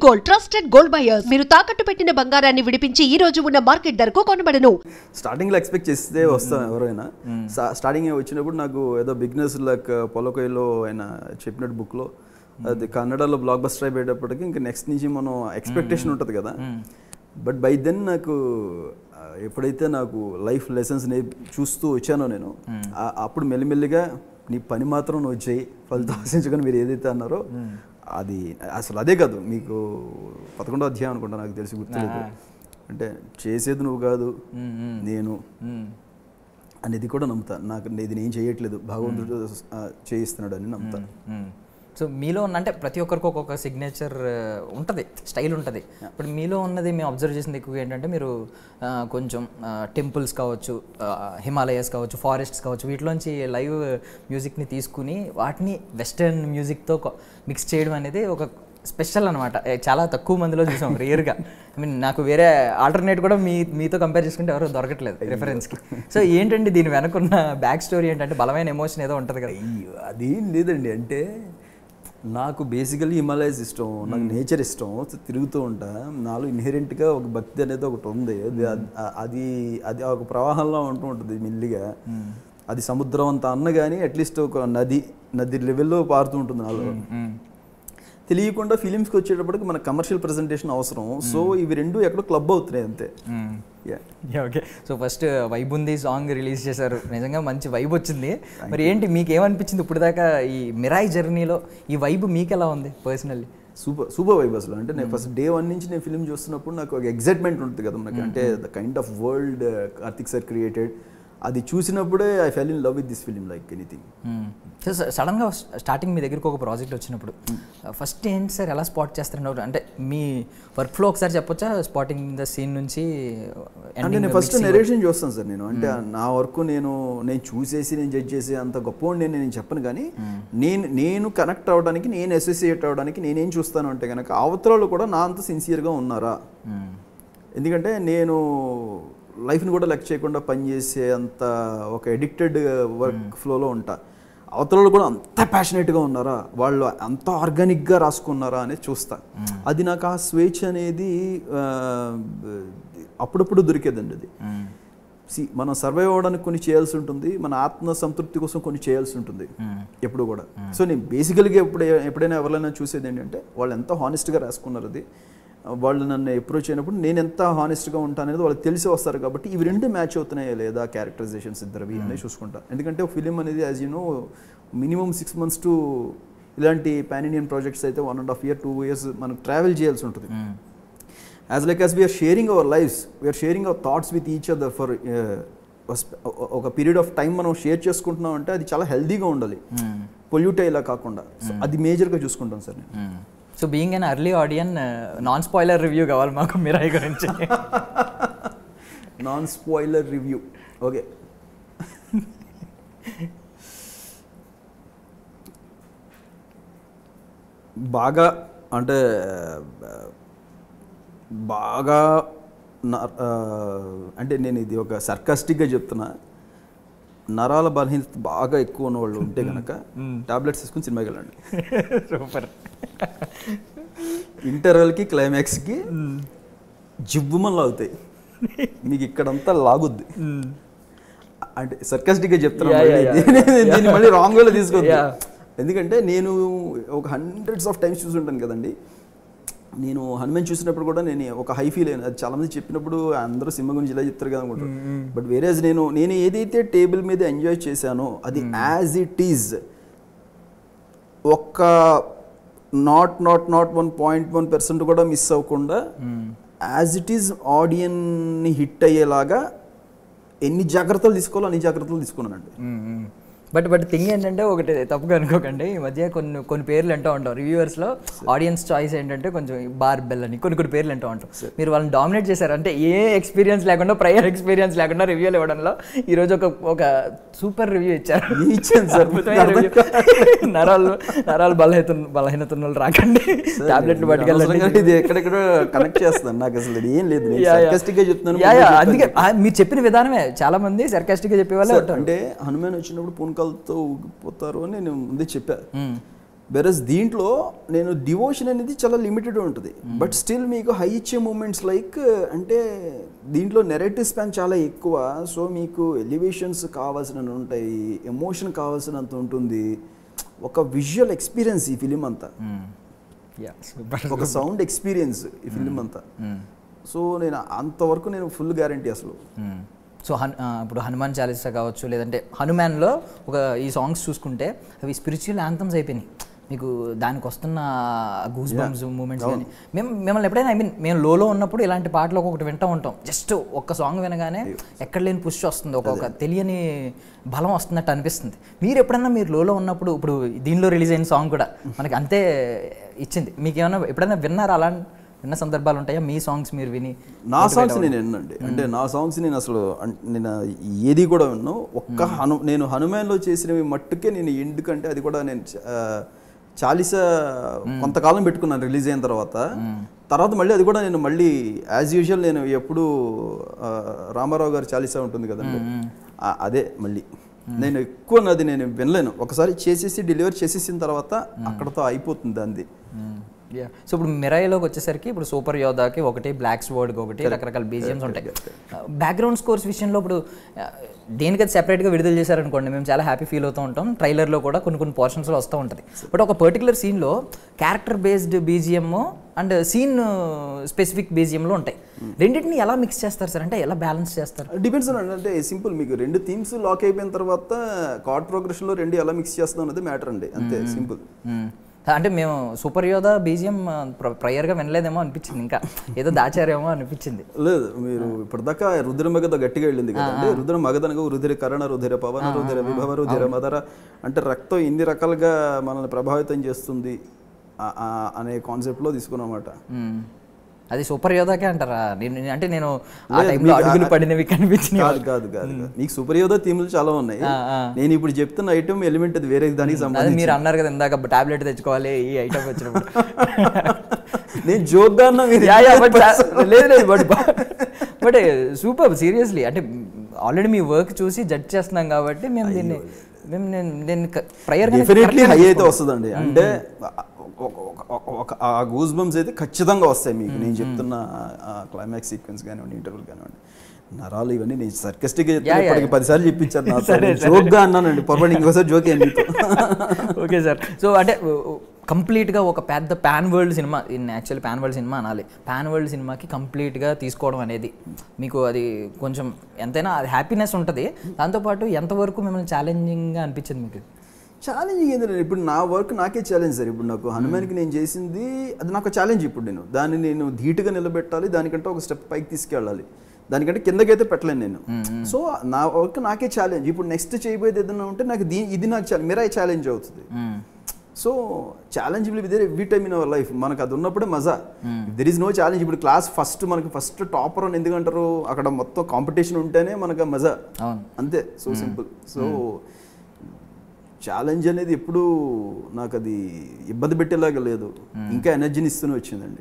Gold trusted gold buyers. మీరు తాకట్టు పెట్టిన బంగారాన్ని విడిపించి ఈ రోజు ఉన్న మార్కెట్ ధరకు కొనబడను. స్టార్టింగ్ లో ఎక్స్పెక్ట్ చేస్తే వస్తాం ఎవరైనా. స్టార్టింగ్ వచ్చినప్పుడు నాకు ఏదో బిగినర్స్ లైక్ పొలకోయిలో ఆయన చెప్పినట్టు బుక్ లో అది కన్నడలో బ్లాక్ బస్టర్ అయిపోయేటప్పటికి ఇంకా నెక్స్ట్ నుంచి మనం ఎక్స్పెక్టేషన్ ఉంటుంది కదా. బట్ బై దెన్ నాకు ఎప్పుడైతే నాకు లైఫ్ లెసన్స్ చూస్తూ వచ్చానో నేను అప్పుడు మెల్లిమెల్లిగా నీ పని మాత్రం నువ్వు చేయి, ఫలితం ఆశించుకొని మీరు ఏదైతే అన్నారో అది అసలు అదే కాదు. మీకు 11వ అధ్యాయం అనుకుంటా, నాకు తెలిసి గుర్తులేదు. అంటే చేసేది నువ్వు కాదు నేను అనేది కూడా నమ్ముతా. నాకు ఇది నేను చేయట్లేదు, భగవంతుడు చేయిస్తున్నాడు అని నమ్ముతా. సో మీలో ఉన్న అంటే ప్రతి ఒక్కరికి ఒక్కొక్క సిగ్నేచర్ ఉంటుంది, స్టైల్ ఉంటుంది. ఇప్పుడు మీలో ఉన్నది మేము అబ్జర్వ్ చేసింది ఎక్కువగా ఏంటంటే మీరు కొంచెం టెంపుల్స్ కావచ్చు, హిమాలయస్ కావచ్చు, ఫారెస్ట్స్ కావచ్చు, వీటిలోంచి లైవ్ మ్యూజిక్ని తీసుకుని వాటిని వెస్టర్న్ మ్యూజిక్తో మిక్స్ చేయడం అనేది ఒక స్పెషల్ అనమాట. చాలా తక్కువ మందిలో చూసాం, రేర్గా. ఐ మీన్ నాకు వేరే ఆల్టర్నేట్ కూడా మీతో కంపేర్ చేసుకుంటే ఎవరు దొరకట్లేదు రిఫరెన్స్కి. సో ఏంటండి దీని వెనకున్న బ్యాక్ స్టోరీ ఏంటంటే బలమైన ఎమోషన్ ఏదో ఉంటుంది కదా. అదేం లేదండి, అంటే నాకు బేసికలీ హిమాలయస్ ఇష్టం, నాకు నేచర్ ఇష్టం, తిరుగుతూ ఉంటా. నాలో ఇన్హెరెంట్గా ఒక భక్తి అనేది ఒకటి ఉంది. అది అది ఒక ప్రవాహంలో ఉంటూ ఉంటుంది మెల్లిగా. అది సముద్రం అంత అన్న కానీ అట్లీస్ట్ ఒక నది లెవెల్లో పారుతూ ఉంటుంది నాలో. తెలియకుండా ఫిలిమ్స్కి వచ్చేటప్పటికి మన కమర్షియల్ ప్రజెంటేషన్ అవసరం. సో ఇవి రెండు ఎక్కడో క్లబ్ అవుతున్నాయి అంతే. ఓకే, సో ఫస్ట్ వైబ్ ఉంది సాంగ్ రిలీజ్ చేశారు, నిజంగా మంచి వైబ్ వచ్చింది. మరి ఏంటి మీకు ఏమనిపించింది ఇప్పుడు దాకా ఈ మిరాయి జర్నీలో? ఈ వైబ్ మీకు ఎలా ఉంది పర్సనల్లీ? సూపర్ వైబ్ అసలు. అంటే నేను ఫస్ట్ డే 1 నుంచి నేను ఫిల్మ్ చూస్తున్నప్పుడు నాకు ఒక ఎగ్జైట్మెంట్ ఉంటుంది కదా మనకి. అంటే the kind of world Karthik sir created, అది చూసినప్పుడే I fell in love with this film like anything. సడన్గా స్టార్టింగ్ మీ దగ్గరికి ఒక ప్రాజెక్ట్ వచ్చినప్పుడు ఫస్ట్ ఏంటి సార్, ఎలా స్పాట్ చేస్తారు? అంటే మీ వర్క్ ఫ్లో ఒకసారి చెప్పొచ్చా, స్పాటింగ్ ద సీన్ నుంచి? అంటే నేను ఫస్ట్ నెరేషన్ చూస్తాను సార్ నేను. అంటే నా వర్క్ నేను చూసేసి నేను జడ్జ్ చేసే అంత గొప్ప నేను చెప్పను, కానీ నేను కనెక్ట్ అవ్వడానికి, నేను అసోసియేట్ అవ్వడానికి నేనేం చూస్తాను అంటే కనుక అవతరాలు కూడా నా అంత సిన్సియర్గా ఉన్నారా. ఎందుకంటే నేను లైఫ్ని కూడా లెక్క చేయకుండా పనిచేసే అంత ఒక ఎడిక్టెడ్ వర్క్ ఫ్లోలో ఉంటా. అవతలలో కూడా అంత ప్యాషనేట్గా ఉన్నారా, వాళ్ళు అంత ఆర్గానిక్గా రాసుకున్నారా అనేది చూస్తా. అది నాకు ఆ స్వేచ్ఛ అనేది అప్పుడప్పుడు దొరికేదండి. అది మనం సర్వైవ్ అవ్వడానికి కొన్ని చేయాల్సి ఉంటుంది, మన ఆత్మ సంతృప్తి కోసం కొన్ని చేయాల్సి ఉంటుంది ఎప్పుడు కూడా. సో నేను బేసికల్గా ఎప్పుడైనా ఎవరైనా చూసేది ఏంటంటే వాళ్ళు ఎంత హానెస్ట్గా రాసుకున్నారు, అది వాళ్ళు నన్ను అప్రోచ్ అయినప్పుడు నేను ఎంత హానెస్ట్గా ఉంటాను అనేది వాళ్ళకి తెలిసి వస్తారు. కాబట్టి ఇవి రెండు మ్యాచ్ అవుతున్నాయా లేదా, క్యారెక్టరైజేషన్స్ ఇద్దరివి అనేది చూసుకుంటా. ఎందుకంటే ఒక ఫిలిం అనేది as you know minimum 6 months to ఇలాంటి పాన్ ఇండియన్ ప్రాజెక్ట్స్ అయితే 1.5 year 2 years మనం ట్రావెల్ చేయాల్సి ఉంటుంది. As like as we are sharing our lives, we are sharing our thoughts with each other for ఒక పీరియడ్ ఆఫ్ టైం మనం share చేసుకుంటున్నాం అంటే అది చాలా హెల్దీగా ఉండాలి, పొల్యూట్ అయ్యేలా కాకుండా. అది మేజర్గా చూసుకుంటాం సార్ నేను. So being an early audience, non spoiler review కావాలి మాకు మిరాయి గురించి. Non spoiler review, okay. బాగా అంటే బాగా అంటే నేను ఇది ఒక సర్కాస్టిక్గా చెప్తున్నా, నరాల బలహీనత బాగా ఎక్కువ ఉన్న వాళ్ళు ఉంటే కనుక టాబ్లెట్స్ తీసుకుని సినిమాకి వెళ్ళండి. సూపర్. ఇంటర్వెల్కి క్లైమాక్స్కి జివ్వుమని లాగుతాయి, మీకు ఇక్కడంతా లాగుద్ది. అంటే సర్కాస్టిక్గా చెప్తున్నా, దీన్ని మళ్ళీ రాంగ్ వేలో తీసుకోవద్దు. ఎందుకంటే నేను ఒక hundreds of times చూసుంటాను కదండి. నేను హనుమాన్ చూసినప్పుడు కూడా నేను ఒక హై ఫీల్ అయ్యాను. అది చాలామంది చెప్పినప్పుడు అందరూ సినిమా గురించి ఇలా చెప్తారు కదా అనుకుంటారు. బట్ వేరేజ్ నేను ఏదైతే టేబుల్ మీద ఎంజాయ్ చేశానో అది యాజ్ ఇట్ ఈజ్ ఒక్క 1.1% కూడా మిస్ అవ్వకుండా యాజ్ ఇట్ ఈజ్ ఆడియన్ని హిట్ అయ్యేలాగా ఎన్ని జాగ్రత్తలు తీసుకోవాలో అన్ని జాగ్రత్తలు తీసుకున్నానండి. బట్ థింగ్ ఏంటంటే ఒకటి తప్పుగా అనుకోకండి, ఈ మధ్య కొన్ని పేర్లు అంటూ ఉంటాం రివ్యూవర్స్లో. ఆడియన్స్ చాయిస్ ఏంటంటే కొంచెం బార్బెల్ అని కొన్ని పేర్లు అంటూ ఉంటాం. మీరు వాళ్ళని డామినేట్ చేశారు. అంటే ఏ ఎక్స్పీరియన్స్ లేకుండా, ప్రయర్ ఎక్స్పీరియన్స్ లేకుండా రివ్యూలు ఇవ్వడంలో ఈరోజు ఒక సూపర్ రివ్యూ ఇచ్చారు. నరాలు బలహీనత ఉన్న వాళ్ళు రాకండి, టాబ్లెట్లు పట్టుకెళ్ళండి. ఇది ఎక్కడెక్కడ కనెక్ట్ చేస్తాను, నాకు అసలు ఏం లేదు. అందుకే మీరు చెప్పిన విధానమే చాలా మంది సర్కాస్టిక్గా చెప్పేవాళ్ళు. అంటే హనుమాన్ వచ్చినప్పుడు పూనకాలతో ఊగిపోతారు అని నేను ముందే చెప్పా. వెరస్ దీంట్లో నేను డివోషన్ అనేది చాలా లిమిటెడ్ ఉంటుంది, బట్ స్టిల్ మీకు హై ఇచ్చే మూమెంట్స్ లైక్ అంటే దీంట్లో నెరేటివ్ స్పాన్ చాలా ఎక్కువ. సో మీకు ఎలివేషన్స్ కావాల్సినవి ఉంటాయి, ఎమోషన్ కావాల్సినంత ఉంటుంది, ఒక విజువల్ ఎక్స్పీరియన్స్ ఈ ఫిలిం అంతా, ఒక సౌండ్ ఎక్స్పీరియన్స్ ఈ ఫిలిం అంతా. సో నేను అంతవరకు నేను ఫుల్ గ్యారంటీ అసలు. సో ఇప్పుడు హనుమాన్ చాలీసా కావచ్చు, లేదంటే హనుమాన్లో ఒక ఈ సాంగ్స్ చూసుకుంటే అవి స్పిరిచువల్ యాంథమ్స్ అయిపోయినాయి. మీకు దానికి వస్తున్న గూస్ బంప్స్ మూమెంట్స్ కానీ మిమ్మల్ని ఎప్పుడైనా మేము లోలో ఉన్నప్పుడు ఇలాంటి పాటలు ఒక్కొక్కటి వింటూ ఉంటాం. జస్ట్ ఒక్క సాంగ్ వినగానే ఎక్కడ లేని పుష్ వస్తుంది, ఒక్కొక్క తెలియని బలం వస్తున్నట్టు అనిపిస్తుంది. మీరు ఎప్పుడన్నా మీరు లోలో ఉన్నప్పుడు, ఇప్పుడు దీనిలో రిలీజ్ అయిన సాంగ్ కూడా మనకి అంతే ఇచ్చింది. మీకు ఏమైనా ఎప్పుడైనా విన్నారా, అలా విన్న సందర్భాలు ఉంటాయా మీ సాంగ్స్ మీరు విని? నా సాంగ్స్ నేను విన్నండి, అంటే నా సాంగ్స్ నేను అసలు నేను ఏది కూడా విన్నాను. నేను హనుమాన్లో చేసినవి మట్టుకే నేను, ఎందుకంటే అది కూడా నేను చాలీసా కొంతకాలం పెట్టుకున్నాను రిలీజ్ అయిన తర్వాత మళ్ళీ అది కూడా నేను మళ్ళీ యాజ్ యూజువల్ నేను ఎప్పుడు రామారావు గారు చాలీసా ఉంటుంది కదండి, అదే మళ్ళీ నేను ఎక్కువ అది నేను వినలేను. ఒకసారి చేసేసి డెలివరీ చేసేసిన తర్వాత అక్కడతో అయిపోతుంది అంది. సో ఇప్పుడు మిరాయిలోకి వచ్చేసరికి ఇప్పుడు సూపర్ యోధాకి ఒకటి, బ్లాక్ స్వర్డ్కి ఒకటి, రకరకాల బీజిఎమ్స్ ఉంటాయి. బ్యాక్గ్రౌండ్ స్కోర్స్ విషయంలో ఇప్పుడు దేనికది సెపరేట్గా విడుదల చేశారనుకోండి మేము చాలా హ్యాపీ ఫీల్ అవుతూ ఉంటాం. ట్రైలర్లో కూడా కొన్ని పోర్షన్స్లో వస్తూ ఉంటుంది. బట్ ఒక పర్టికులర్ సీన్లో character based BGM and scene specific బీజిఎంలో ఉంటాయి. రెండింటిని ఎలా మిక్స్ చేస్తారు సార్, అంటే ఎలా బ్యాలెన్స్ చేస్తారు? డిపెండ్స్ అంటే సింపుల్, మీకు రెండు థీమ్స్ లాక్ అయిపోయిన తర్వాత కార్డ్ ప్రోగ్రెషన్లో రెండు ఎలా మిక్స్ చేస్తాం అనేది మ్యాటర్ అండి, అంతే సింపుల్. అంటే మేము సూపర్ యోధా బీజిఎం ప్రయర్గా వినలేదేమో అనిపించింది, ఇంకా ఏదో దాచారేమో అనిపించింది. లేదు, మీరు ఇప్పటిదాకా రుద్ర మగధ గట్టిగా వెళ్ళింది కదండి. రుద్ర మగధనగా రుధిర కరణ, రుధిర పవన, రుధిర విభవ, రుధిర మదర, అంటే రక్తం ఇన్ని రకాలుగా మనల్ని ప్రభావితం చేస్తుంది అనే కాన్సెప్ట్లో తీసుకున్నమాట. అది సూపర్ యోధాకే అంటారా? అంటే నేను ఆ టైంలో అడుగులు పడినవి కనిపించినాయి. కాదు నీకు సూపర్ యోధా థీమ్లు చాలా ఉన్నాయి. నేను ఇప్పుడు చెప్తున్న ఐటమ్ ఎలిమెంట్ అది వేరే దానికి సంబంధించి. మీరు అన్నారు కదా ఇందాక టాబ్లెట్ తెచ్చుకోవాలి ఈ ఐటమ్ వచ్చినప్పుడు. నేను జోక్గా అన్నా, లేదు బట్ సూపర్ సీరియస్లీ. అంటే ఆల్రెడీ మీ వర్క్ చూసి జడ్జ్ చేస్తున్నాం కాబట్టి మేము దీన్ని డెఫినెట్లీ హై అయితే వస్తుందండి. అంటే ఆ గూస్ బంప్స్ అయితే ఖచ్చితంగా వస్తాయి మీకు. నేను చెప్తున్న క్లైమాక్స్ సీక్వెన్స్ కానివ్వండి, ఇంటర్వ్యూలు కానివ్వండి, నరాలు ఇవన్నీ నేను సర్కస్టిక్గా ఇప్పటికి 10 సార్లు చెప్పించాను. జోక్గా అన్నానండి, పొరపాటు ఇంకోసారి జోక్ ఏంటి. Okay sir. సో అంటే కంప్లీట్గా ఒక పెద్ద pan world cinema, actually pan world cinema అనాలి, పాన్ వరల్డ్ సినిమాకి కంప్లీట్గా తీసుకోవడం అనేది మీకు అది కొంచెం ఎంతైనా అది హ్యాపీనెస్ ఉంటుంది. దాంతోపాటు ఎంతవరకు మిమ్మల్ని ఛాలెంజింగ్గా అనిపించింది మీకు? ఛాలెంజింగ్ ఏంటంటే ఇప్పుడు నా వర్క్ నాకే ఛాలెంజ్ సార్. ఇప్పుడు నాకు హనుమాన్కి నేను చేసింది అది నాకు ఛాలెంజ్. ఇప్పుడు నేను దాన్ని నేను ధీటుగా నిలబెట్టాలి, దానికంటే ఒక స్టెప్ పైకి తీసుకెళ్ళాలి, దానికంటే కిందకైతే పెట్టలేను నేను. సో నా వర్క్ నాకే ఛాలెంజ్. ఇప్పుడు నెక్స్ట్ చేయబోయేది ఏదైనా ఉంటే నాకు ఇది నాకు మిరాయి ఛాలెంజ్ అవుతుంది. So challenge will be there every time in our life. మనకు అది ఉన్నప్పుడే మజా. There is no challenge. ఇప్పుడు క్లాస్ మనకి ఫస్ట్ టాపర్ అని ఎందుకంటారు, అక్కడ మొత్తం కాంపిటీషన్ ఉంటేనే మనకు మజా, అంతే. So simple. సో ఛాలెంజ్ అనేది ఎప్పుడు నాకు అది ఇబ్బంది పెట్టేలాగా లేదు, ఇంకా ఎనర్జీని ఇస్తూనే వచ్చిందండి.